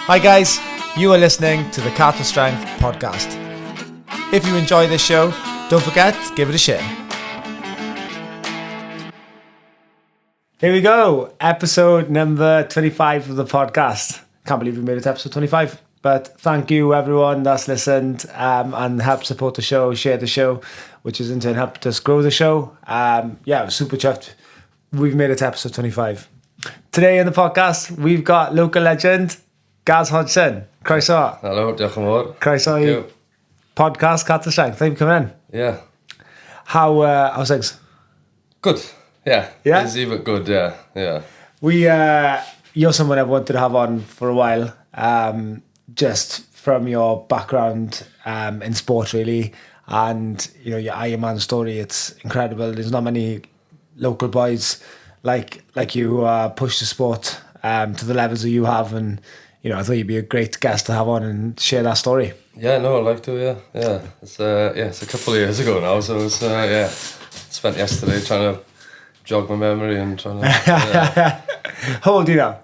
Hi guys, you are listening to the Cattle Strength podcast. If you enjoy this show, don't forget to give it a share. Here we go, episode number 25 of the podcast. Can't believe we made it to episode 25, but thank you everyone that's listened and helped support the show, share the show, which has in turn helped us grow the show. We're super chuffed. We've made it to episode 25. Today in the podcast, we've got local legend, Gareth Hodgson. Croeso. Hello, diolch yn fawr. Croeso i podcast Cattle Strength. Thank you for coming in. Yeah. How's things? Good. Yeah. Yeah? Busy but good, yeah. Yeah. You're someone I've wanted to have on for a while, just from your background in sport, really. And, you know, your Ironman story, it's incredible. There's not many local boys like you push the sport to the levels that you have, and you know, I thought you'd be a great guest to have on and share that story. Yeah, no, I'd like to, yeah. It's a couple of years ago now, so it's, spent yesterday trying to jog my memory and trying to... How old are you now?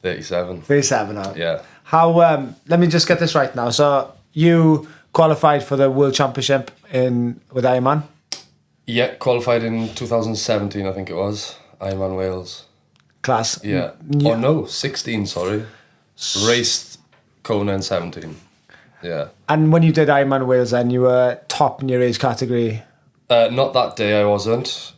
37. 37 now. Yeah. How, let me just get this right now. So you qualified for the World Championship with Ironman? Yeah, qualified in 2017, I think it was. Ironman Wales. Class. Yeah. Oh no, 16, sorry. Raced Kona in 17. Yeah. And when you did Ironman Wales then, you were top in your age category? Not that day I wasn't.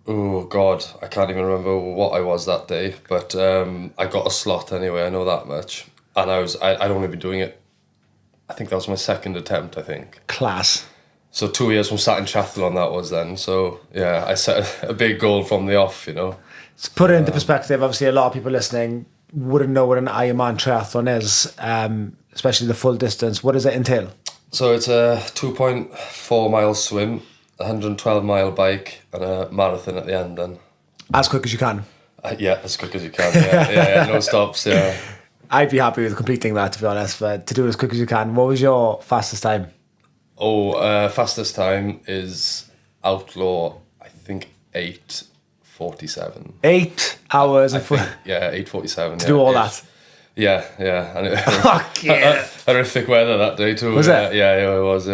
Oh God, I can't even remember what I was that day. But I got a slot anyway, I know that much. And I'd only been doing it, I think that was my second attempt, I think. Class. So 2 years from starting triathlon that was then. So yeah, I set a big goal from the off, you know. To put it into perspective, obviously a lot of people listening wouldn't know what an Ironman triathlon is, especially the full distance. What does it entail? So it's a 2.4 mile swim, 112 mile bike, and a marathon at the end then. As quick as you can? Yeah, as quick as you can, yeah, no stops, yeah. I'd be happy with completing that, to be honest, but to do it as quick as you can. What was your fastest time? Fastest time is Outlaw, I think 8:47. 8 hours and 8:47. To do all that. Yeah. And horrific weather that day too. Was it? Yeah, it was.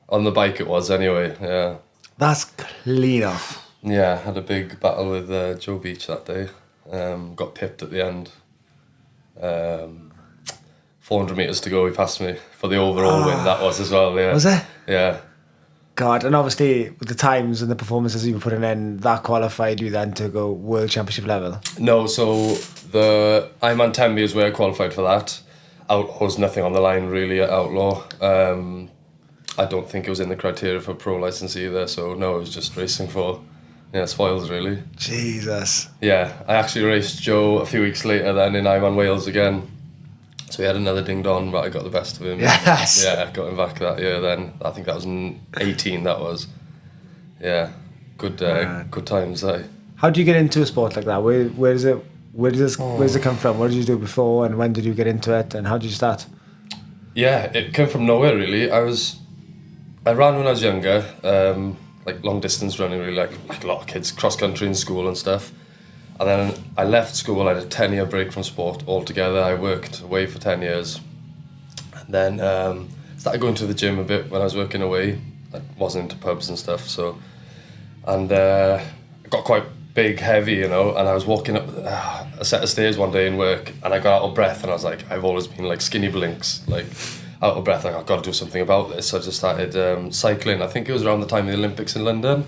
On the bike it was anyway. Yeah. That's clean off. Yeah, had a big battle with Joe Beach that day. Got pipped at the end. 400 metres to go, he passed me for the overall win, that was as well, yeah. Was it? Yeah. God, and obviously with the times and the performances you were putting in, that qualified you then to go World Championship level? No, so the Ironman Tembe is where I qualified for that. Outlaw was nothing on the line really at Outlaw. I don't think it was in the criteria for pro licence either, so no, it was just racing for spoils really. Jesus. Yeah, I actually raced Joe a few weeks later then in Ironman Wales again. So we had another ding-dong, but I got the best of him. Yes! Yeah, got him back that year then. I think that was in 18, that was. Yeah, good times, eh? How do you get into a sport like that? Where does it come from? What did you do before, and when did you get into it, and how did you start? Yeah, it came from nowhere really. I ran when I was younger, like long distance running really, like a lot of kids, cross country in school and stuff. And then I left school, I had a 10-year break from sport altogether. I worked away for 10 years. And then started going to the gym a bit when I was working away. I wasn't into pubs and stuff, so... And I got quite big, heavy, you know, and I was walking up a set of stairs one day in work, and I got out of breath, and I was like, I've always been like skinny blinks, like out of breath, like I've got to do something about this. So I just started cycling. I think it was around the time of the Olympics in London.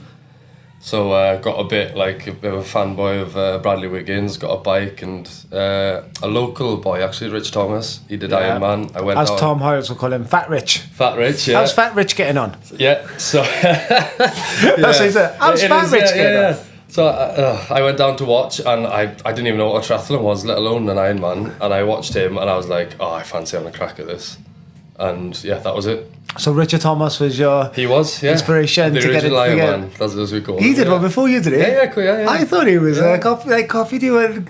So got a bit of a fanboy of Bradley Wiggins, got a bike, and a local boy actually, Rich Thomas, he did Ironman. I went As Tom Hoyles will call him, Fat Rich. Fat Rich, yeah. How's Fat Rich getting on? Yeah, so... That's what he said. How's Fat Rich getting on? So I went down to watch, and I didn't even know what a triathlon was, let alone an Ironman, and I watched him, and I was like, I fancy having a crack at this. And yeah, that was it. So Richard Thomas was your inspiration the to get into the game. That's as we call it. He did one before you did it. Yeah. I thought he was a coffee dealer.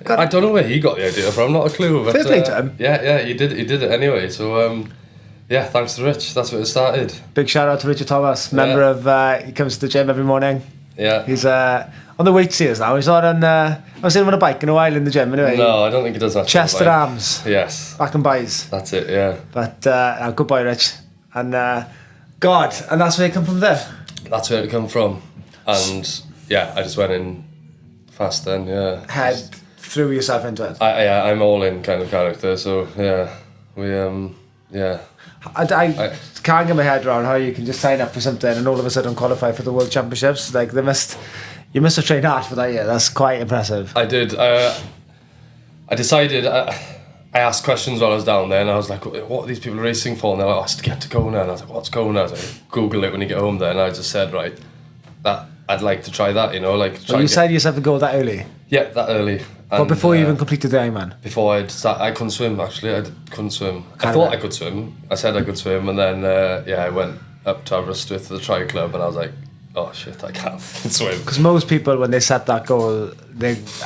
I don't know where he got the idea from. Not a clue. But, fair play to him. Yeah, he did it anyway. So thanks to Rich. That's where it started. Big shout out to Richard Thomas, member of. He comes to the gym every morning. Yeah. He's On the weight series now, he's not on. I was in on a bike in a while in the gym anyway. No, I don't think he does that. Chest and arms. Yes. Back and buys. That's it, yeah. But good boy, Rich. And God, and that's where it come from there. That's where it come from. And yeah, I just went in fast then, yeah. Head threw yourself into it. I'm all in kind of character, so yeah. I can't get my head around how you can just sign up for something and all of a sudden qualify for the World Championships. Like you must have trained hard for that year. That's quite impressive. I did. I decided. I asked questions while I was down there, and I was like, "What are these people racing for?" And they're like, "Oh, it's to get to Kona." And I was like, "What's Kona?" I was like, "Google it when you get home." There, and I just said, "Right, that I'd like to try that." You know, like. Well, you signed yourself to go that early. Yeah, that early. But before you even completed the Ironman? Before I couldn't swim, actually. Couldn't swim. I thought I could swim. I said I could swim, and then, I went up to Aberystwyth to the tri club, and I was like, oh shit, I can't swim. Because most people, when they set that goal,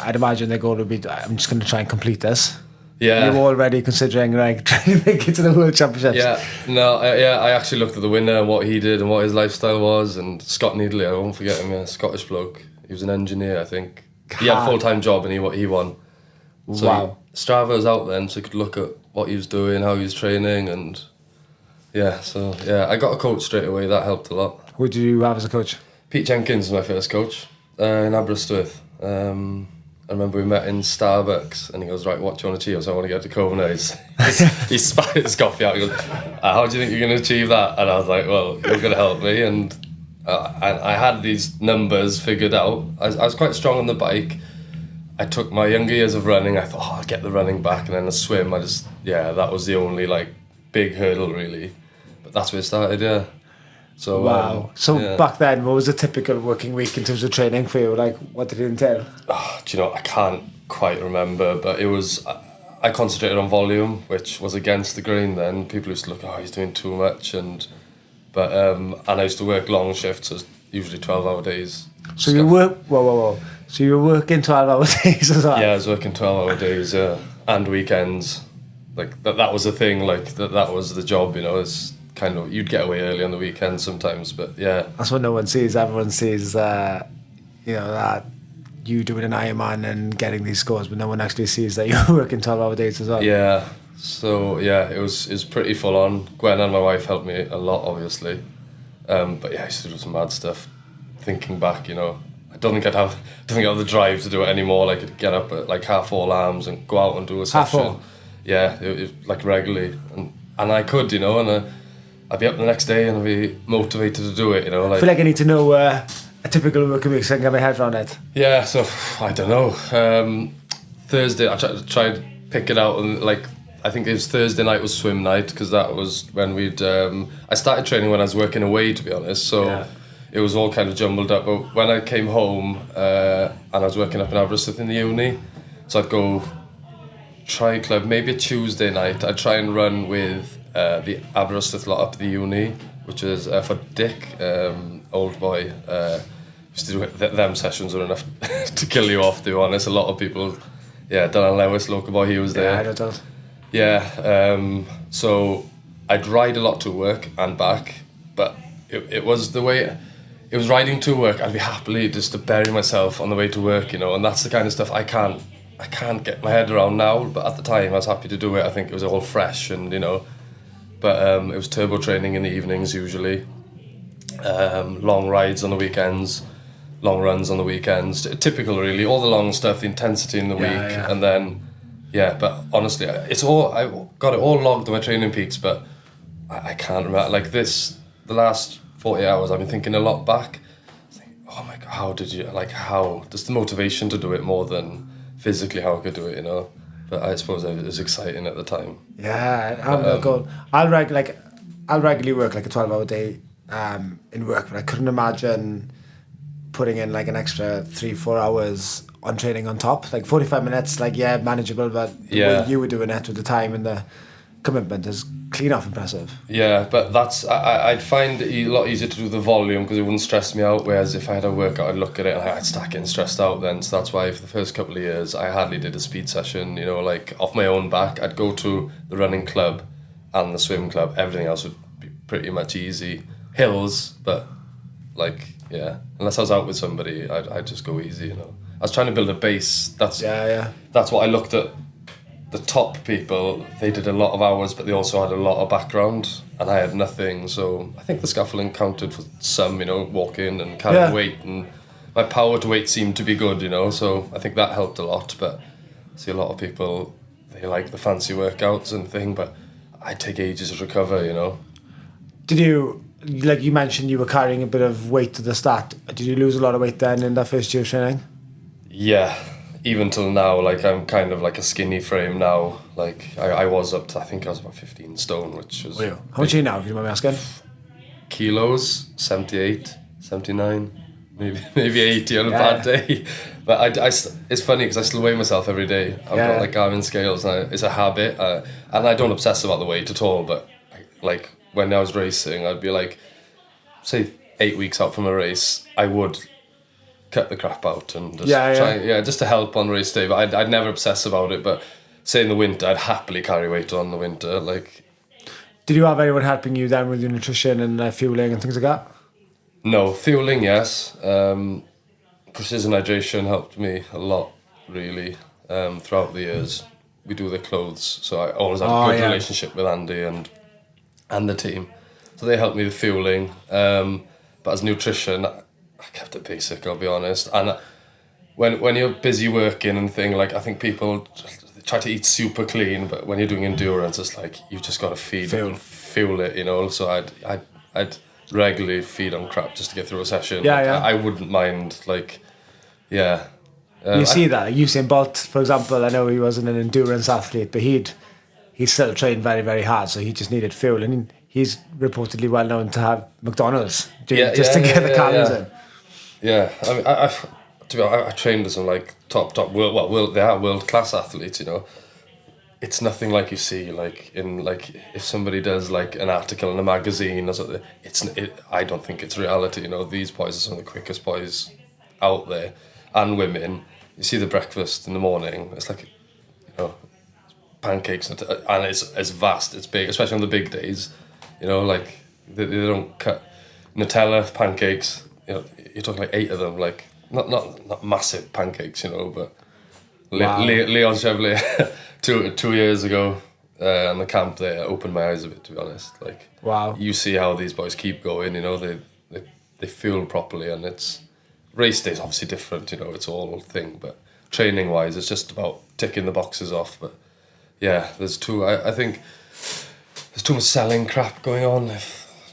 I'd imagine their goal would be, I'm just going to try and complete this. Yeah. You're already considering, like, trying to make it to the World Championships. Yeah, no, I actually looked at the winner and what he did and what his lifestyle was, and Scott Needley, I won't forget him, Scottish bloke. He was an engineer, I think. He had a full-time job and he won. So wow. Strava was out then, so you could look at what he was doing, how he was training, and I got a coach straight away. That helped a lot. Who did you have as a coach? Pete Jenkins was my first coach in Aberystwyth. I remember we met in Starbucks, and he goes, "Right, what do you want to achieve?" So I want to get to Kona. He spat his coffee out. He goes, "How do you think you're going to achieve that?" And I was like, "Well, you're going to help me." And I had these numbers figured out. I was quite strong on the bike. I took my younger years of running, I thought, I'll get the running back, and then the swim, that was the only, like, big hurdle, really. But that's where it started, yeah. So wow. Back then, what was a typical working week in terms of training for you? Like, what did it entail? Oh, do you know, I can't quite remember, but it was... I concentrated on volume, which was against the grain then. People used to look, he's doing too much, and I used to work long shifts, so usually 12-hour days. So you work... Whoa. So you were working 12-hour days as well? Yeah, I was working 12-hour days, and weekends. Like, that was the thing, like, that was the job, you know. It's kind of, you'd get away early on the weekends sometimes, but yeah. That's what no one sees. Everyone sees, that you doing an Ironman and getting these scores, but no one actually sees that you're working 12-hour days as well. Yeah, so, yeah, it was pretty full on. Gwen and my wife helped me a lot, obviously. But yeah, I used to do some mad stuff. Thinking back, you know, I don't think I'd have the drive to do it anymore. Like, I'd get up at like 4:30 alarms and go out and do a session. 4:30? Yeah, it like regularly, and I could, you know, and I'd be up the next day and I'd be motivated to do it, you know. Like, I feel like I need to know a typical working week so I can get my head around it. Yeah, so I don't know. Thursday, I tried to pick it out, and like I think it was Thursday night was swim night, because that was when we'd. I started training when I was working away, to be honest. So. Yeah. It was all kind of jumbled up, but when I came home and I was working up in Aberystwyth in the uni, so I'd go tri club, maybe a Tuesday night. I'd try and run with the Aberystwyth lot up the uni, which is for Dick, old boy. Used to do them sessions are enough to kill you off, to be honest. A lot of people, Dylan Lewis, local boy, he was there. Yeah, I know that. Yeah, so I'd ride a lot to work and back, but it was the way... It was riding to work. I'd be happily just to bury myself on the way to work, you know, and that's the kind of stuff I can't get my head around now. But at the time, I was happy to do it. I think it was all fresh, and you know, but it was turbo training in the evenings usually. Long rides on the weekends, long runs on the weekends. Typical, really. All the long stuff, the intensity in the week, and then But honestly, I got it all logged on my training peaks, but I can't remember like this. The last 40 hours, I've been thinking a lot back. Oh my God, how just the motivation to do it more than physically how I could do it, you know. But I suppose it was exciting at the time. Yeah, I'll regularly work like a 12-hour day in work, but I couldn't imagine putting in like an extra 3-4 hours on training on top. Like 45 minutes, like manageable, but the way you were doing it with the time and the commitment is clean off impressive. Yeah, but I'd find it a lot easier to do the volume because it wouldn't stress me out, whereas if I had a workout I'd look at it and I'd start getting stressed out then. So that's why for the first couple of years I hardly did a speed session, you know, like off my own back. I'd go to the running club and the swim club. Everything else would be pretty much easy hills, but Like, yeah, unless I was out with somebody, I'd just go easy, you know. I was trying to build a base. That's what I looked at. The top people, they did a lot of hours, but they also had a lot of background, and I had nothing. So I think the scaffolding counted for some, you know, walking and carrying weight, and my power to weight seemed to be good, you know. So I think that helped a lot. But I see a lot of people, they like the fancy workouts and thing, but I take ages to recover, you know. Did you, like you mentioned, you were carrying a bit of weight to the start. Did you lose a lot of weight then in that first year of training? Yeah. Even till now, like, I'm kind of like a skinny frame now. Like, I was up to, I think I was about 15 stone, which was... How much are you now, if you don't mind me asking? Kilos, 78, 79, maybe 80 on a bad day. But it's funny because I still weigh myself every day. I've got like Garmin scales, and it's a habit. And I don't obsess about the weight at all, but like when I was racing, I'd be like, say 8 weeks out from a race, I would cut the crap out and just try, just to help on race day. But I'd never obsess about it. But say in the winter, I'd happily carry weight on the winter. Like, did you have anyone helping you then with your nutrition and fueling and things like that? No, fueling, yes. Precision hydration helped me a lot, really, throughout the years. We do the clothes, so I always had a good relationship with Andy and the team. So they helped me with fueling. But as nutrition, I kept it basic, I'll be honest. And when you're busy working and thing, like, I think people try to eat super clean, but when you're doing endurance, it's like you just got to fuel it, you know. So I'd regularly feed on crap just to get through a session. I wouldn't mind, like, you see that, like Usain Bolt, for example. I know he wasn't an endurance athlete, but he still trained very, very hard, so he just needed fuel, and he's reportedly well known to have McDonald's to get the calories in. Yeah, I mean, to be honest, I trained with some like top they are world class athletes, you know. It's nothing like you see like in like if somebody does like an article in a magazine or something. I don't think it's reality, you know. These boys are some of the quickest boys out there, and women. You see the breakfast in the morning. It's like, you know, pancakes and it's vast. It's big, especially on the big days. You know, like they don't cut Nutella pancakes. You know, you're talking like 8 of them, like not massive pancakes, you know, but Leon Chevalier 2 years ago in the camp there opened my eyes a bit, to be honest. Like, you see how these boys keep going, you know, they fuel properly, and it's race day's obviously different, you know, it's all thing, but training wise it's just about ticking the boxes off. But yeah, I think there's too much selling crap going on,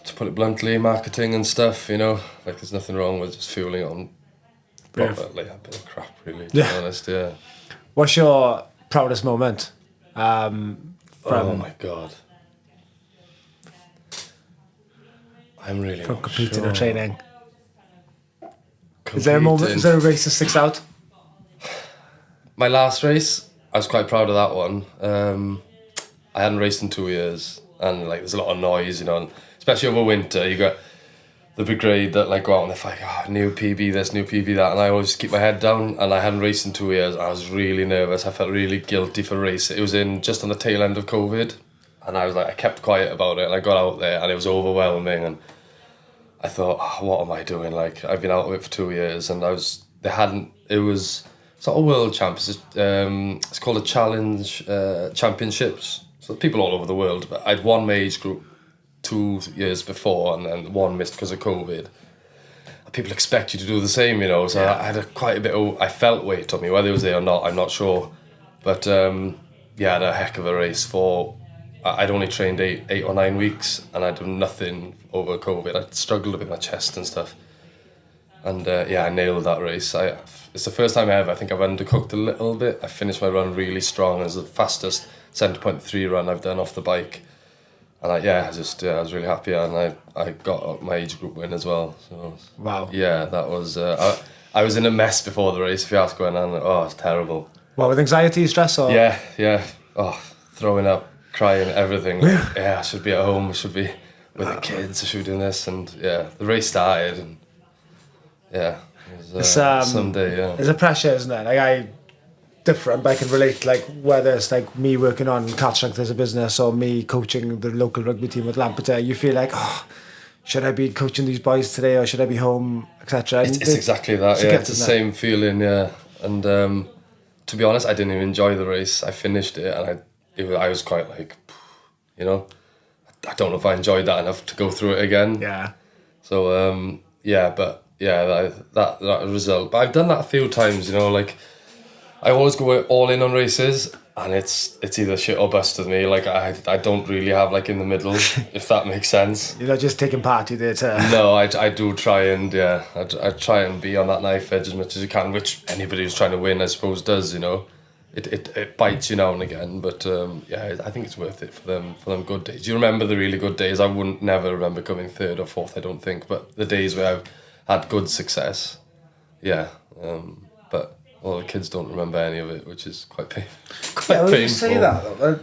to put it bluntly, marketing and stuff, you know. Like, there's nothing wrong with just fueling on properly, a bit of crap, really, to be honest. What's your proudest moment? Oh my God. I'm really from not competing sure. or training. Is there a moment? Is there a race that sticks out? My last race, I was quite proud of that one. I hadn't raced in 2 years, and like there's a lot of noise, you know, and especially over winter. You got the brigade that like go out and they're like, new PB this, new PB that, and I always keep my head down. And I hadn't raced in 2 years. I was really nervous. I felt really guilty for racing. It was just on the tail end of COVID, and I was like, I kept quiet about it, and I got out there, and it was overwhelming, and I thought, what am I doing? Like, I've been out of it for 2 years, and it was sort of world champs. It's called a challenge championships. So people all over the world, but I'd won my age group 2 years before, and then one missed because of COVID. People expect you to do the same, you know. So I had quite a bit of, I felt weight on me, whether it was there or not, I'm not sure. But I had a heck of a race I'd only trained 8 or 9 weeks, and I'd done nothing over COVID. I struggled a bit with my chest and stuff. And I nailed that race. It's the first time ever, I think I've undercooked a little bit. I finished my run really strong. It was the fastest 70.3 run I've done off the bike. And I was really happy, and I got my age group win as well. So wow. Yeah, that was. I was in a mess before the race. If you ask going on, it's terrible. What, with anxiety, stress, or? Yeah. Oh, throwing up, crying, everything. Like, I should be at home. I should be with the kids. I should be doing this, and the race started, and it was someday. There's a pressure, isn't there? Like different, but I can relate, like whether it's like me working on catch strength as a business or me coaching the local rugby team with Lampeter, you feel like should I be coaching these boys today or should I be home, etc. It's exactly that. Yeah, it's the same feeling. Yeah, and to be honest, I didn't even enjoy the race. I finished it, and I was quite like, you know, I don't know if I enjoyed that enough to go through it again. Yeah. So that result. But I've done that a few times. You know, like I always go all in on races. And it's either shit or bust with me. Like I don't really have like in the middle, if that makes sense. You're not just taking part, you did. No, I do try and I try and be on that knife edge as much as you can, which anybody who's trying to win, I suppose, does. You know, it bites you now and again, but I think it's worth it for them good days. You remember the really good days. I wouldn't never remember coming third or fourth, I don't think, but the days where I've had good success, but. Well, the kids don't remember any of it, which is quite painful. You say that, though.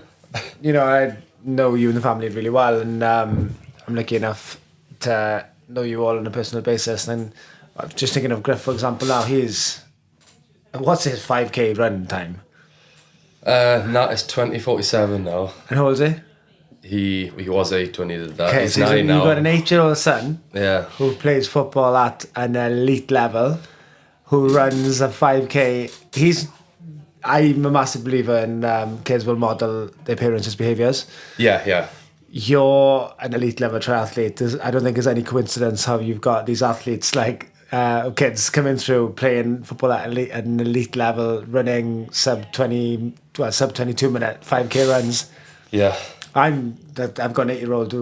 You know, I know you and the family really well, and I'm lucky enough to know you all on a personal basis. And I'm just thinking of Griff, for example, now what's his 5k run time? It's 20:47 now. And how old is he? He was 8 when he did that. Okay, he's so 9 now. You've got an 8-year-old son who plays football at an elite level, who runs a 5k. I'm a massive believer in kids will model their parents' behaviours. Yeah. You're an elite level triathlete. I don't think there's any coincidence how you've got these athletes like kids coming through playing football at an elite level, running sub 22 minute 5k runs. Yeah. I've got an 8-year-old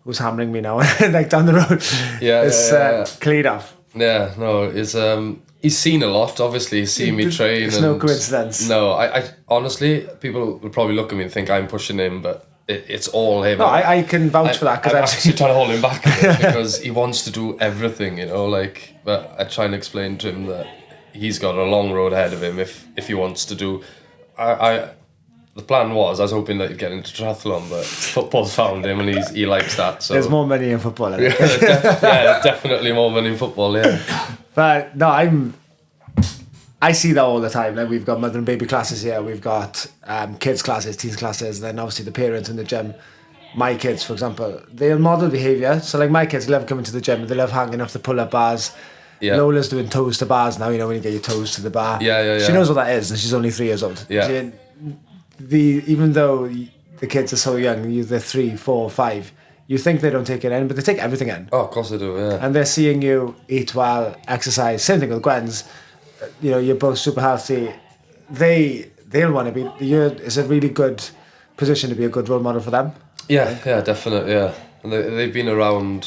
who's hammering me now, like down the road. It's cleared off. Yeah, no, he's seen a lot, obviously. He's seen me train. It's no coincidence. No, I honestly, people will probably look at me and think I'm pushing him, but it's all him. No, I can vouch for that. I'm actually trying to hold him back a bit because he wants to do everything, you know, like, but I try and explain to him that he's got a long road ahead of him if he wants to do... The plan was, I was hoping that he'd get into triathlon, but football's found him and he likes that. So there's more money in football. Definitely more money in football, yeah. But no, I see that all the time. Like we've got mother and baby classes here, we've got kids classes, teens classes, and then obviously the parents in the gym. My kids, for example, they'll model behaviour. So like my kids love coming to the gym, they love hanging off the pull-up bars. Yeah. Lola's doing toes to bars now, you know, when you get your toes to the bar. Yeah. She knows what that is, and she's only 3 years old. Yeah. Even though the kids are so young, they're 3, 4, 5, you think they don't take it in, but they take everything in. Oh, of course they do, yeah. And they're seeing you eat well, exercise. Same thing with Gwen's. You know, you're both super healthy. They'll want to be. It's a really good position to be a good role model for them. Yeah, definitely, yeah. And they've been around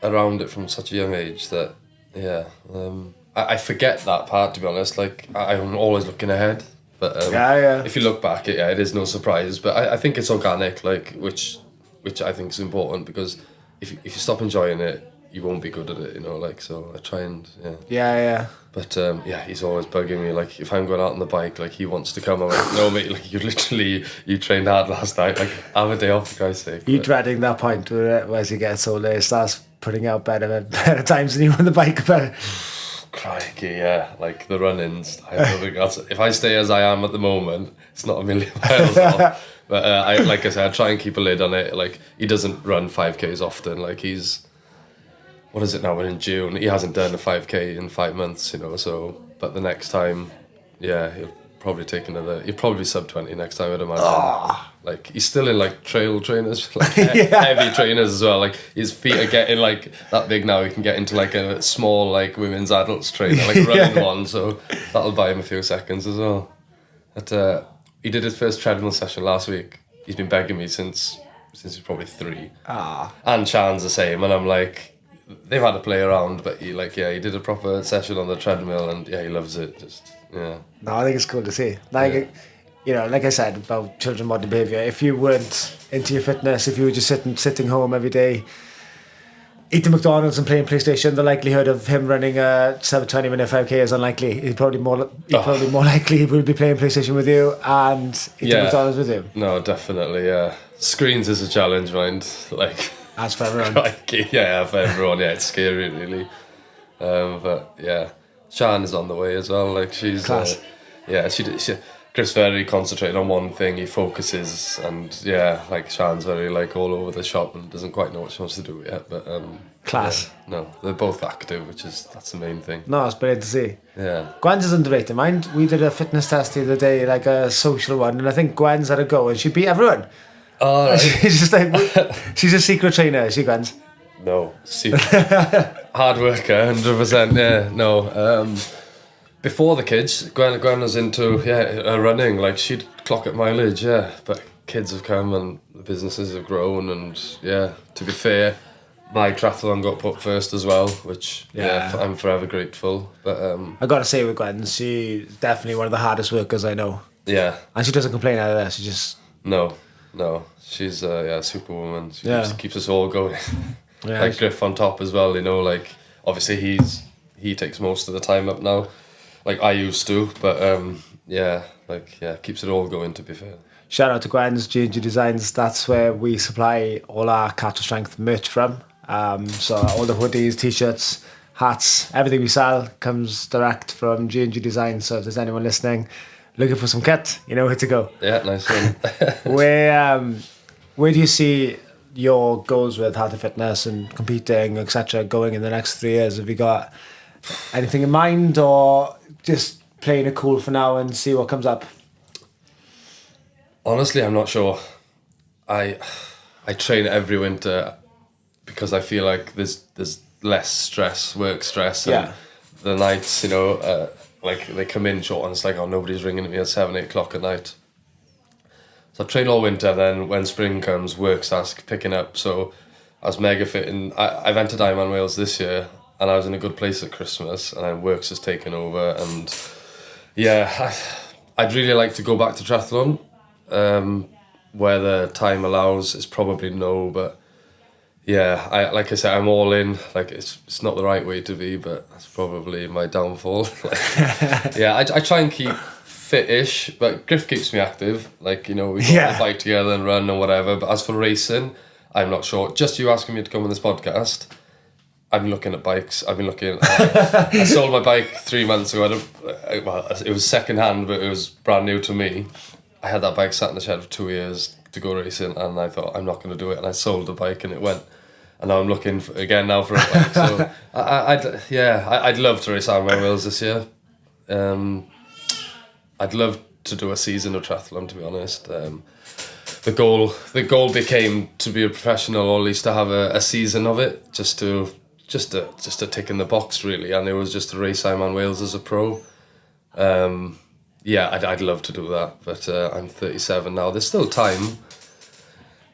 it from such a young age that, I forget that part, to be honest. Like, I'm always looking ahead. But if you look back, it is no surprise. But I think it's organic, like which I think is important, because if you stop enjoying it, you won't be good at it, you know. Like, so I try and Yeah. But he's always bugging me. Like if I'm going out on the bike, like he wants to come. I'm like, no, mate. Like you trained hard last night. Like have a day off, for Christ's sake. You're dreading that point where as you get so late, starts putting out better times than you on the bike, but. Crikey, yeah, like the run-ins. I have no regrets. If I stay as I am at the moment, it's not a million miles off. But like I said, I try and keep a lid on it. Like he doesn't run 5Ks often. Like what is it now? We're in June. He hasn't done a 5K in 5 months, you know. So, but the next time, he'll probably take another. He'll probably be sub 20 next time, I'd imagine. Like he's still in like trail trainers, like heavy trainers as well. Like his feet are getting like that big now. He can get into like a small like women's adults trainer, like a running one. So that'll buy him a few seconds as well. But he did his first treadmill session last week. He's been begging me since he's probably 3. And Chan's the same. And I'm like, they've had to play around, but he did a proper session on the treadmill, and he loves it. No, I think it's cool to see. Like. You know, like I said about children modern behaviour, if you weren't into your fitness, if you were just sitting home every day, eating McDonald's and playing PlayStation, the likelihood of him running a 7-20 minute 5k is unlikely. He's probably more likely he will be playing PlayStation with you and eating McDonald's with you. No, definitely, yeah. Screens is a challenge, mind. Like, as for everyone. For everyone, it's scary, really. But yeah, Shan is on the way as well. Like she's, class. She Griff's very concentrated on one thing. He focuses, and yeah, like Sian's very like all over the shop and doesn't quite know what she wants to do yet. But Class. yeah, no, they're both active, that's the main thing. No, it's brilliant to see. Yeah. Gwen's is underrated. Mind, we did a fitness test the other day, like a social one, and I think Gwen's had a go and she beat everyone. Oh, right. She's just like, she's a secret trainer, is she, Gwen's? No, see, hard worker, 100%. Yeah, no. Before the kids, Gwen was into running. Like she'd clock at mileage, yeah. But kids have come and the businesses have grown, and yeah. To be fair, my triathlon got put first as well, which I'm forever grateful. But I gotta say with Gwen, she's definitely one of the hardest workers I know. Yeah. And she doesn't complain out of that. She just no, she's a superwoman. She keeps us all going. Yeah. Like Griff on top as well, you know, like obviously he takes most of the time up now, like I used to, but keeps it all going, to be fair. Shout out to Gwen's G&G Designs. That's where we supply all our Cattle Strength merch from. So all the hoodies, t-shirts, hats, everything we sell comes direct from G&G Designs. So if there's anyone listening looking for some kit, you know where to go. Yeah, nice one. Where do you see your goals with Health and Fitness and competing, etc., going in the next 3 years? Have you got anything in mind, or just playing it cool for now and see what comes up? Honestly, I'm not sure. I train every winter because I feel like there's less stress, work stress, and the nights, you know, like they come in short and it's like, oh, nobody's ringing at me at 7, 8 o'clock at night. So I train all winter, then when spring comes, work starts picking up. So I was mega fit, and I've entered Ironman Wales this year, and I was in a good place at Christmas, and then work's has taken over, and yeah, I'd really like to go back to triathlon, where the time allows. It's probably no, but yeah, like I said, I'm all in. Like it's not the right way to be, but that's probably my downfall. Yeah, I try and keep fit-ish, but Griff keeps me active. Like, you know, we go on the bike together and run and whatever. But as for racing, I'm not sure. Just you asking me to come on this podcast, I've been looking at bikes. I sold my bike 3 months ago. Well, it was second-hand, but it was brand new to me. I had that bike sat in the shed for 2 years to go racing, and I thought, I'm not going to do it. And I sold the bike, and it went. And now I'm looking again now for a bike. So I'd love to race Ironman Wales this year. I'd love to do a season of triathlon, to be honest. The goal became to be a professional, or at least to have a season of it, just to tick in the box, really. And it was just to race Ironman Wales as a pro. I'd love to do that, but I'm 37 now. There's still time,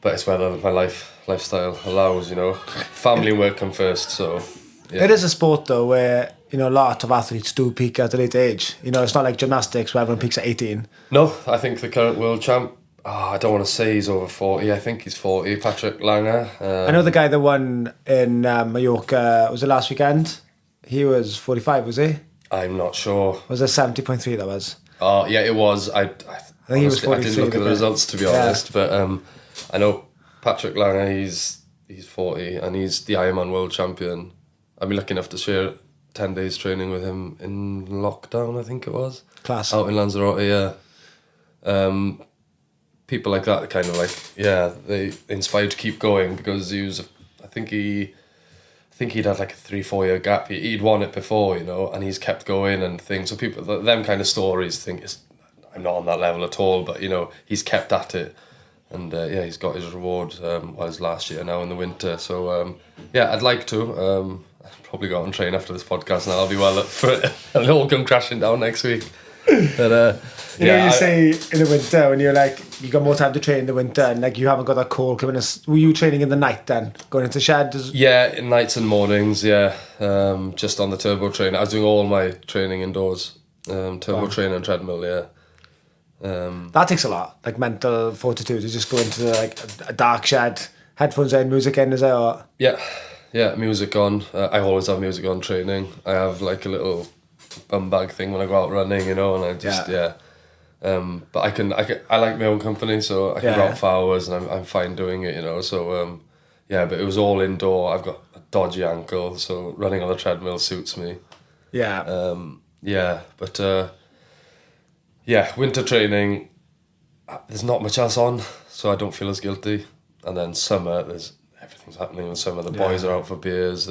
but it's whether my lifestyle allows, you know. Family and work come first, so yeah. It is a sport though where, you know, a lot of athletes do peak at a late age. You know, it's not like gymnastics where everyone peaks at 18. No, I think the current world champ, I don't want to say he's over 40. I think he's 40, Patrick Langer. I know the guy that won in Mallorca, was it last weekend? He was 45, was he? I'm not sure. Was it 70.3 that was? Oh, yeah, it was. I think he was 43. I didn't look at the results, to be honest, but I know Patrick Langer, he's 40, and he's the Ironman world champion. I've been lucky enough to share 10 days training with him in lockdown, I think it was. Class. Out in Lanzarote, yeah. People like that kind of like, yeah, they inspired to keep going, because I think he'd had like a 3-4 year gap. He'd won it before, you know, and he's kept going and things. So people, them kind of stories think I'm not on that level at all, but you know, he's kept at it. And he's got his reward, was last year now in the winter. So I'd like to. I'll probably go out and train after this podcast, and I'll be well up for it. And it'll all come crashing down next week. But you say in the winter, when you're like, you got more time to train in the winter, and like you haven't got that call coming. Were you training in the night then, going into the shed? Yeah, in nights and mornings. Yeah, just on the turbo train. I was doing all my training indoors, turbo train and treadmill. Yeah. That takes a lot, like mental fortitude, to just go into like a dark shed, headphones in, music in, is that or? Yeah, music on. I always have music on training. I have like a little bum bag thing when I go out running, you know, and I just but I like my own company, so I can go out for hours, and I'm fine doing it, you know. So but it was all indoor. I've got a dodgy ankle, so running on the treadmill suits me. yeah, winter training, there's not much else on, so I don't feel as guilty. And then summer, everything's happening in summer. The boys are out for beers.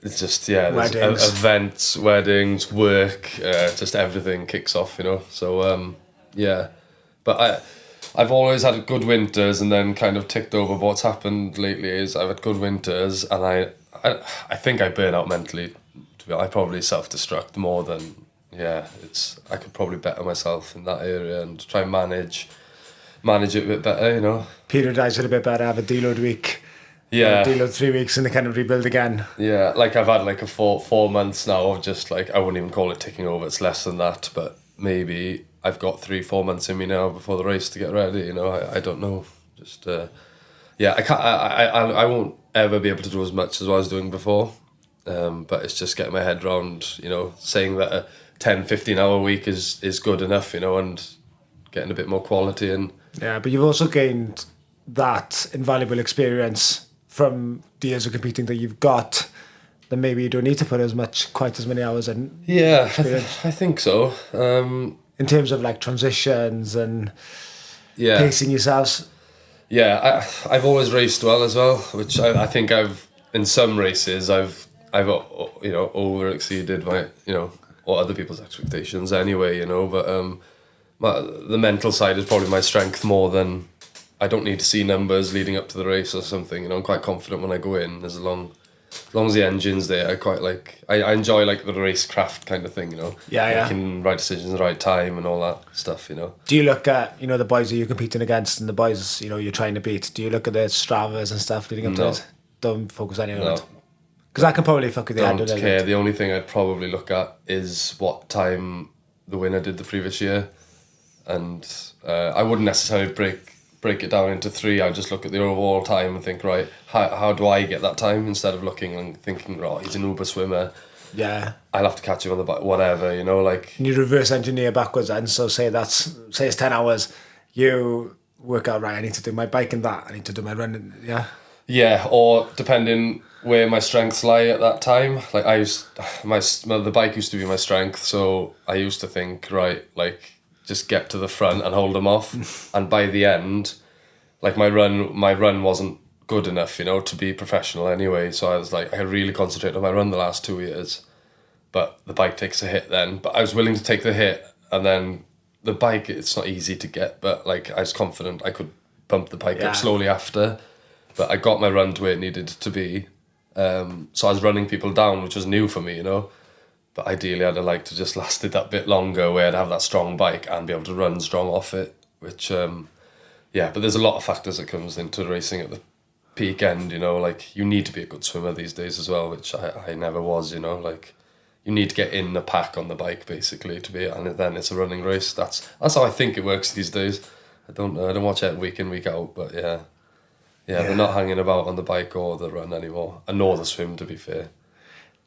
It's just, there's Weddings. events, weddings, work, just everything kicks off, So, yeah. But I've always had good winters, and then kind of ticked over. But what's happened lately is I've had good winters, and I think I burn out mentally. I probably self-destruct more than, I could probably better myself in that area and try and manage it a bit better, Periodise it a bit better, have a deload week. Yeah. Deload 3 weeks and then kind of rebuild again. Yeah, like I've had like a 4 months now of just like, I wouldn't even call it ticking over, it's less than that, but maybe I've got 3-4 months in me now before the race to get ready, I don't know. Just, I won't ever be able to do as much as I was doing before. But it's just getting my head around, saying that a 10-15 hour week is good enough, and getting a bit more quality in. Yeah, but you've also gained that invaluable experience from the years of competing that you've got, then maybe you don't need to put quite as many hours in. Yeah, I think so. In terms of like transitions and pacing yourselves. Yeah, I've always raced well as well, which I think in some races I've over exceeded my or other people's expectations anyway, but the mental side is probably my strength more than, I don't need to see numbers leading up to the race or something, I'm quite confident when I go in, as long as the engine's there. I enjoy like the racecraft kind of thing, making right decisions at the right time and all that stuff, Do you look at, the boys that you're competing against and the boys, you're trying to beat, do you look at their Stravas and stuff leading up to it? Don't focus on it. Because I can probably fuck with the head a little bit. The only thing I'd probably look at is what time the winner did the previous year. And I wouldn't necessarily break it down into 3. I'd just look at the overall time and think, right, how do I get that time? Instead of looking and thinking, right, he's an uber swimmer. Yeah. I'll have to catch him on the back, whatever, like... And you reverse engineer backwards then. So say it's 10 hours, you work out, right, I need to do my bike and that, I need to do my running, yeah? Yeah, or depending where my strengths lie at that time. Like the bike used to be my strength, so I used to think, right, like just get to the front and hold them off. And by the end, like my run wasn't good enough, to be professional anyway. So I was like, I really concentrated on my run the last 2 years, but the bike takes a hit then. But I was willing to take the hit, and then the bike, it's not easy to get, but like I was confident I could bump the bike up slowly after. But I got my run to where it needed to be. So I was running people down, which was new for me, But ideally, I'd have liked to just lasted that bit longer, where I'd have that strong bike and be able to run strong off it. Which, but there's a lot of factors that comes into racing at the peak end, Like, you need to be a good swimmer these days as well, which I never was, Like, you need to get in the pack on the bike, basically, and then it's a running race. That's how I think it works these days. I don't watch it week in, week out, but yeah. Yeah, they're not hanging about on the bike or the run anymore, and nor the swim, to be fair.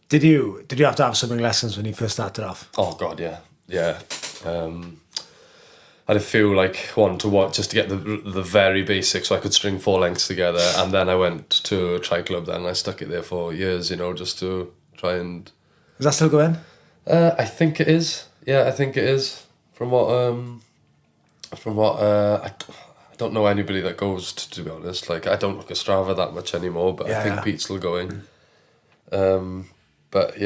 Did you have to have swimming lessons when you first started off? Oh God, yeah. I had a few like one to watch just to get the very basics, so I could string 4 lengths together, and then I went to a tri club. Then I stuck it there for years, just to try and. Is that still going? I think it is. Yeah, I think it is. From what I don't know anybody that goes to be honest. Like, I don't look at Strava that much anymore, but I think Pete's still going. But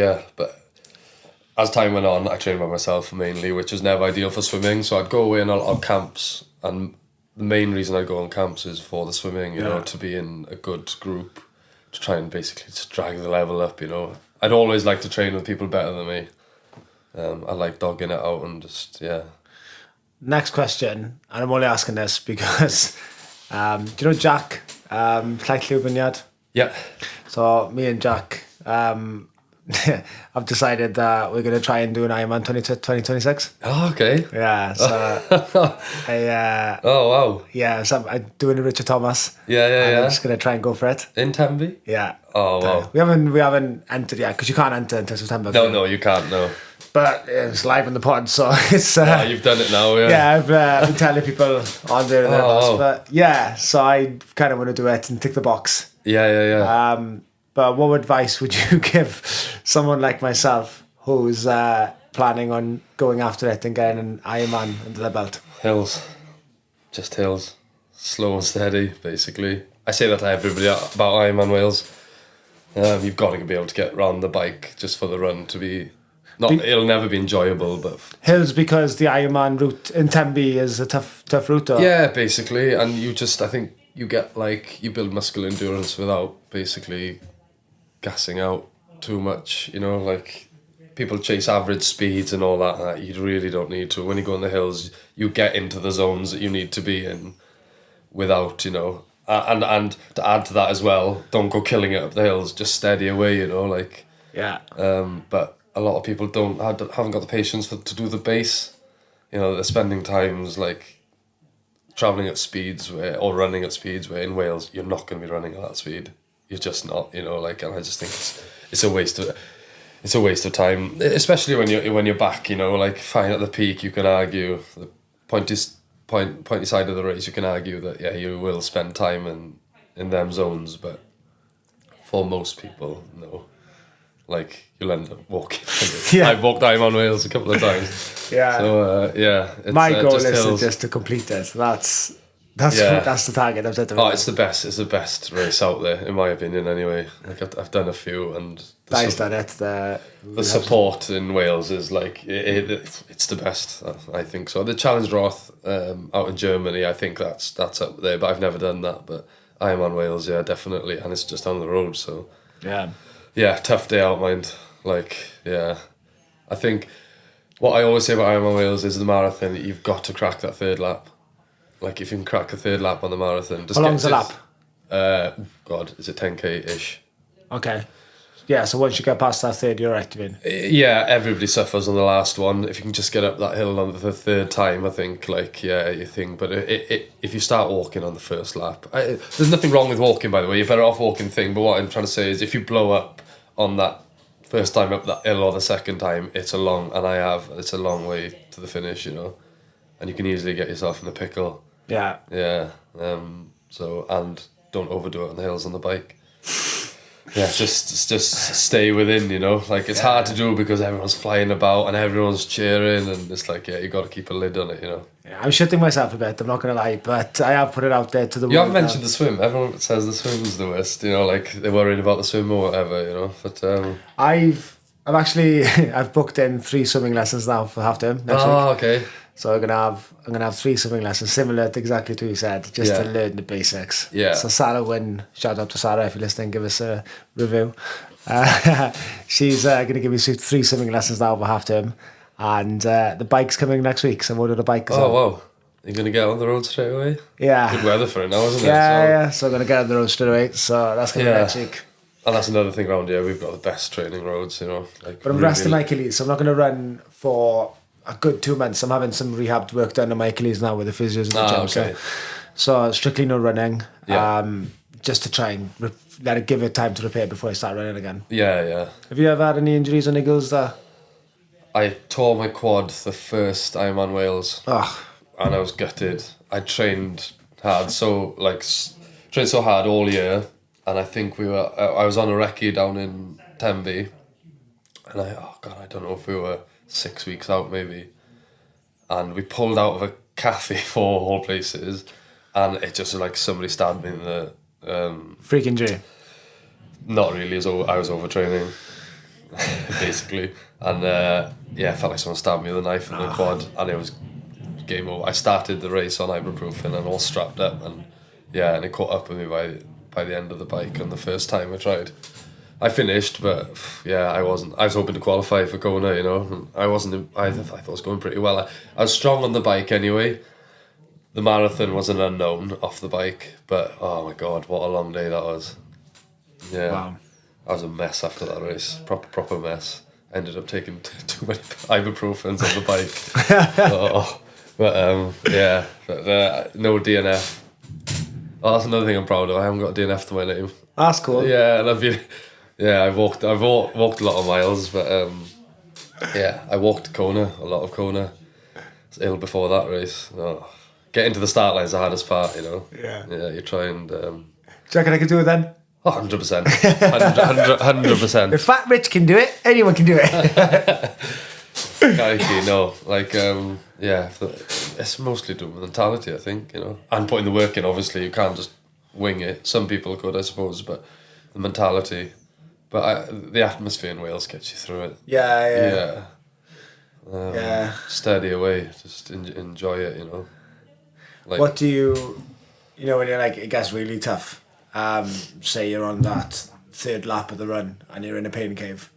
as time went on, I trained by myself mainly, which is never ideal for swimming. So I'd go away on camps, and the main reason I go on camps is for the swimming, to be in a good group, to try and basically just drag the level up, I'd always like to train with people better than me. I like dogging it out and just, Next question, and I'm only asking this because, do you know Jack, Triathlete Vineyard? Yeah. So me and Jack, I've decided that we're going to try and do an Ironman 2026. Oh, okay. Yeah, so oh, wow. Yeah, so I'm doing a Richard Thomas. Yeah. I'm just going to try and go for it. In Tenby? Yeah. Oh, wow. We haven't entered yet, because you can't enter until September. No, you can't, no. But it's live on the pod, so it's... you've done it now, yeah. Yeah, I've been telling people on there and thereabouts. But yeah, so I kind of want to do it and tick the box. Yeah. But what advice would you give someone like myself who's planning on going after it and getting an Ironman under the belt? Hills. Just hills. Slow and steady, basically. I say that to everybody about Ironman Wales. You've got to be able to get around the bike just for the run to be... it'll never be enjoyable, but... Hills because the Ironman route in Tenby is a tough route, or? Yeah, basically. And I think you get, like, you build muscle endurance without basically gassing out too much, you know, like... People chase average speeds and all that. You really don't need to. When you go on the hills, you get into the zones that you need to be in without, you know... And to add to that as well, don't go killing it up the hills. Just steady away, you know, like... Yeah. But a lot of people haven't got the patience to do the base. You know, they're spending times, like, travelling at speeds or running at speeds where in Wales, you're not going to be running at that speed. You're just not, you know, like... And I just think it's a waste of... It's a waste of time, especially when you're back, you know, like fine at the peak. You can argue the pointy side of the race. You can argue that you will spend time in them zones, but for most people, no. Like you'll end up walking. Yeah. I've walked Ironman Wales a couple of times. Yeah. So it's, my goal just is just to complete it. That's the target I've set. It's the best race out there, in my opinion. Anyway, like I've done a few, and done it. The support in Wales is like it's the best. I think so. The Challenge Roth out in Germany, I think that's up there, but I've never done that. But Ironman Wales, yeah, definitely, and it's just down the road. So yeah, tough day out, mind. Like I think what I always say about Ironman Wales is the marathon. You've got to crack that third lap. Like, if you can crack a third lap on the marathon... How long's the lap? Is it 10k-ish? Okay. Yeah, so once you get past that third, you're right, you mean? Yeah, everybody suffers on the last one. If you can just get up that hill on the third time, I think, you think... But if you start walking on the first lap... there's nothing wrong with walking, by the way. You're better off walking thing. But what I'm trying to say is, if you blow up on that first time up that hill or the second time, it's a long way to the finish, you know? And you can easily get yourself in a pickle. Yeah. Yeah. So, and don't overdo it on the hills on the bike. Yeah, just stay within, you know. Like, it's hard to do because everyone's flying about and everyone's cheering, and it's like, you got to keep a lid on it, you know. Yeah, I'm shitting myself a bit, I'm not going to lie, but I have put it out there to the world. You haven't mentioned the swim. Everyone says the swim's the worst, you know, like they're worried about the swim or whatever, you know. But I've booked in 3 swimming lessons now for half term next week. Oh, okay. So I'm gonna have 3 swimming lessons, similar to exactly to what you said, just to learn the basics. Yeah. So Sarah Wynn, shout out to Sarah if you're listening, give us a review. She's gonna give me 3 swimming lessons now for half term, and the bike's coming next week. So I'm ordered a bike. Oh wow! You're gonna get on the road straight away. Yeah. Good weather for it now, isn't it? Yeah. So I'm gonna get on the road straight away. So that's gonna be next week. And that's another thing around here. We've got the best training roads, you know. Like, but I'm resting my Achilles, so I'm not gonna run for a good 2 months. I'm having some rehab work done on my Achilles now with the physios and the gym. Okay. So strictly no running. Yeah. Just to try and give it time to repair before I start running again. Yeah. Have you ever had any injuries or niggles there? I tore my quad the first Ironman Wales. And I was gutted. I trained hard, so hard all year. And I think I was on a recce down in Tenby. And I don't know if we were 6 weeks out maybe, and we pulled out of a cafe for all places, and it just like somebody stabbed me in the freak injury. Not really, I was overtraining basically, and I felt like someone stabbed me with a knife in the quad, and it was game over. I started the race on ibuprofen and all strapped up, and it caught up with me by the end of the bike on the first time I tried. I finished, but I wasn't. I was hoping to qualify for Kona, you know. I wasn't. I thought I was going pretty well. I was strong on the bike anyway. The marathon was an unknown off the bike, but oh my god, what a long day that was. Yeah, wow. I was a mess after that race. Proper mess. Ended up taking too many ibuprofens on the bike. But no DNF. Oh, that's another thing I'm proud of. I haven't got a DNF to my name. That's cool. Yeah, and I've walked a lot of miles, but I walked Kona, a lot of Kona. I was ill before that race. Getting to the start line is the hardest part, you know. Yeah. Yeah, you try and... Do you reckon I could do it then? 100%. 100%. If Fat Rich can do it, anyone can do it. Crikey, no. Like, it's mostly to do with mentality, I think, you know. And putting the work in, obviously, you can't just wing it. Some people could, I suppose, but the mentality. But the atmosphere in Wales gets you through it. Yeah. Steady away, just enjoy it, you know. Like, What do you know, when you're like, it gets really tough, say you're on that third lap of the run and you're in a pain cave,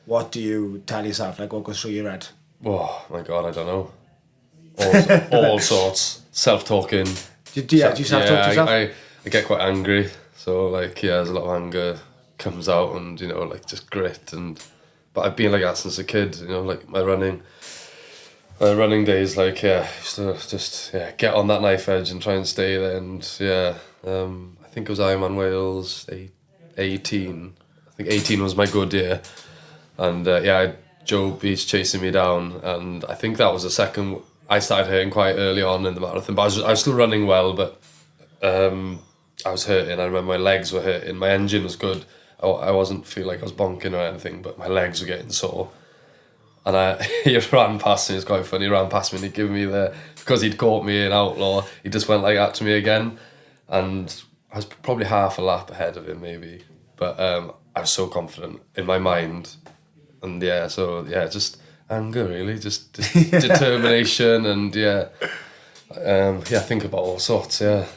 what do you tell yourself? Like, what goes through your head? oh my God, I don't know. All sorts. Self-talking. Do you self-talk to yourself? I get quite angry. So, like, there's a lot of anger comes out and, you know, like, just grit. But I've been like that since a kid, you know, like, my running days, like, used to just, get on that knife edge and try and stay there. And, I think it was Ironman Wales 18. I think 18 was my good year. And, Joe Beach chasing me down. And I think that was the second... I started hurting quite early on in the marathon, but I was still running well, but I was hurting. I remember my legs were hurting. My engine was good. I wasn't feel like I was bonking or anything, but my legs were getting sore. And he ran past me. It's quite funny. He ran past me and he'd given me because he'd caught me in outlaw. He just went like that to me again, and I was probably half a lap ahead of him maybe. But I was so confident in my mind, and just anger really, just determination, and think about all sorts. Some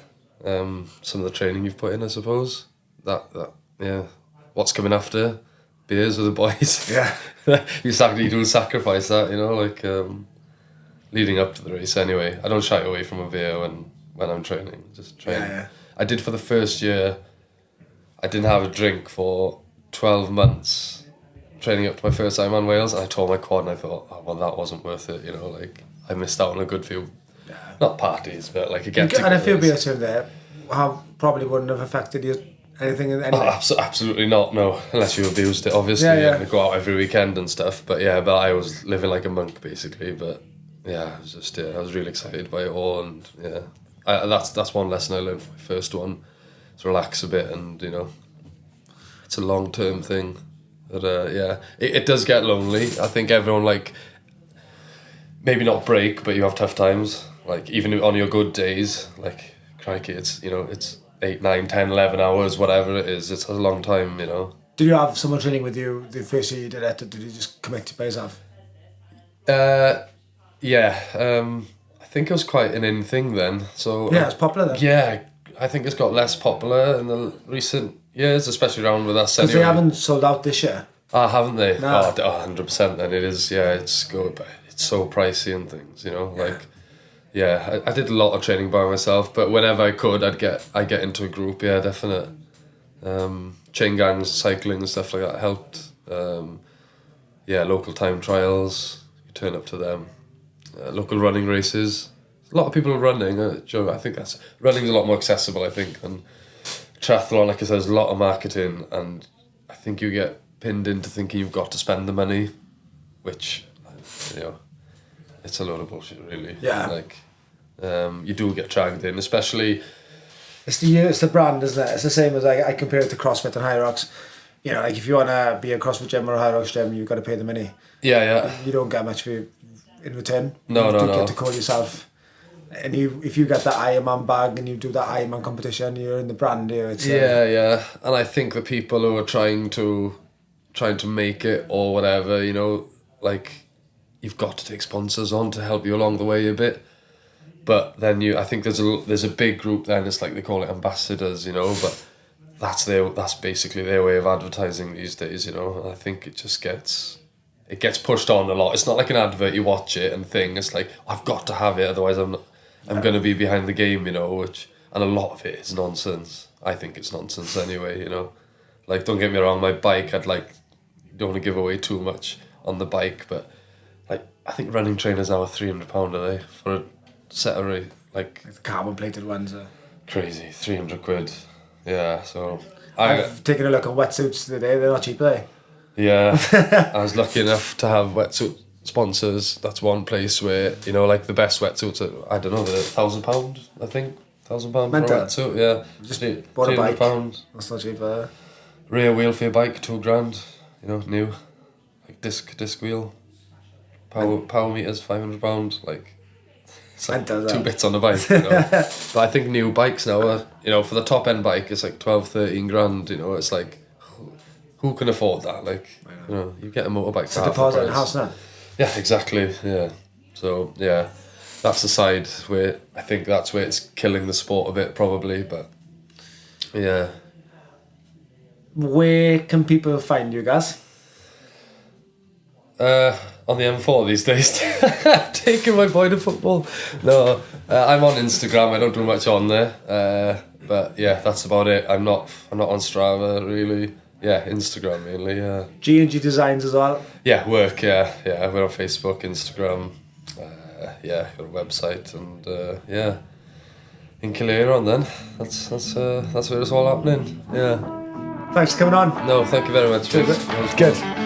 of the training you've put in, I suppose. What's coming after? Beers with the boys. Yeah. you do sacrifice that, you know, like leading up to the race anyway. I don't shy away from a beer when I'm training. Just train. Yeah. I did for the first year. I didn't have a drink for 12 months training up to my first Ironman Wales, and I tore my quad and I thought, oh, well, that wasn't worth it, you know, like I missed out on a good few, not parties, but like a get-together. And a few beers in there, probably wouldn't have affected you anything in any way. Absolutely not, no, unless you abused it, obviously, and go out every weekend and stuff, but I was living like a monk, basically, but I was just, I was really excited by it all, and that's one lesson I learned from my first one, to relax a bit, and, you know, it's a long-term thing. But it does get lonely. I think everyone, like, maybe not break, but you have tough times. Like, even on your good days, like, crikey, it's, you know, it's 8, 9, 10, 11 hours, whatever it is. It's a long time, you know. Did you have someone training with you the first year you did it, or did you just commit by yourself? I think it was quite an in thing then. So it's popular then. Yeah, I think it's got less popular in the recent years, especially around with us. Because they haven't sold out this year. Haven't they? No. 100%. Then it is. Yeah, it's good, but it's so pricey and things. You know, like, I did a lot of training by myself, but whenever I could, I'd get into a group. Yeah, definite. Chain gangs, cycling and stuff like that helped. Local time trials. You turn up to them. Local running races. A lot of people are running. Joe, I think running's a lot more accessible, I think, than triathlon. Like I said, there's a lot of marketing, and I think you get pinned into thinking you've got to spend the money, which, you know, it's a load of bullshit, really. Yeah. Like, you do get dragged in, especially. It's the brand, isn't it? It's the same as I compare it to CrossFit and High Rocks. You know, like if you want to be a CrossFit gym or a High Rocks gym, you've got to pay the money. Yeah. You don't get much in return. No. You get to call yourself. And if you get that Ironman bag and you do that Ironman competition, you're in the brand here. And I think the people who are trying to make it or whatever, you know, like, you've got to take sponsors on to help you along the way a bit. But then I think there's a big group then. It's like they call it ambassadors, you know. But that's basically their way of advertising these days, you know. And I think it just gets pushed on a lot. It's not like an advert. You watch it and think it's like, I've got to have it, otherwise I'm going to be behind the game, you know. And a lot of it is nonsense. I think it's nonsense anyway, you know. Like, don't get me wrong, my bike, don't want to give away too much on the bike, but like, I think running trainers now are £300 a day for a set of like the carbon plated ones are crazy. 300 quid. Yeah, so I've taken a look at wetsuits today. They're not cheap, are they? Yeah. I was lucky enough to have wetsuit sponsors. That's one place where, you know, like the best wetsuits are, I don't know, they're £1,000, I think. £1,000 for a wetsuit, yeah. Just bought a bike. £300. That's not cheap. Rear wheel for your bike, £2,000, you know, new. Like disc wheel. Power meters, £500, like it's like does that. 2 bits on the bike, you know. But I think new bikes now are, you know, for the top end bike it's like 12-13 grand, you know. It's like who can afford that? Like, you know, you get a motorbike It's a for half the deposit in a price. house now. Yeah, exactly. Yeah. So yeah, that's the side where I think that's where it's killing the sport a bit, probably. But yeah. Where can people find you guys? On the M4 these days, taking my boy to football. No, I'm on Instagram. I don't do much on there. But yeah, that's about it. I'm not on Strava really. Yeah, Instagram mainly. Yeah. G&G Designs as well. Yeah, work. Yeah. We're on Facebook, Instagram. Yeah, got a website, and yeah, in Killeron then. That's where it's all happening. Yeah. Thanks for coming on. No, thank you very much. Good.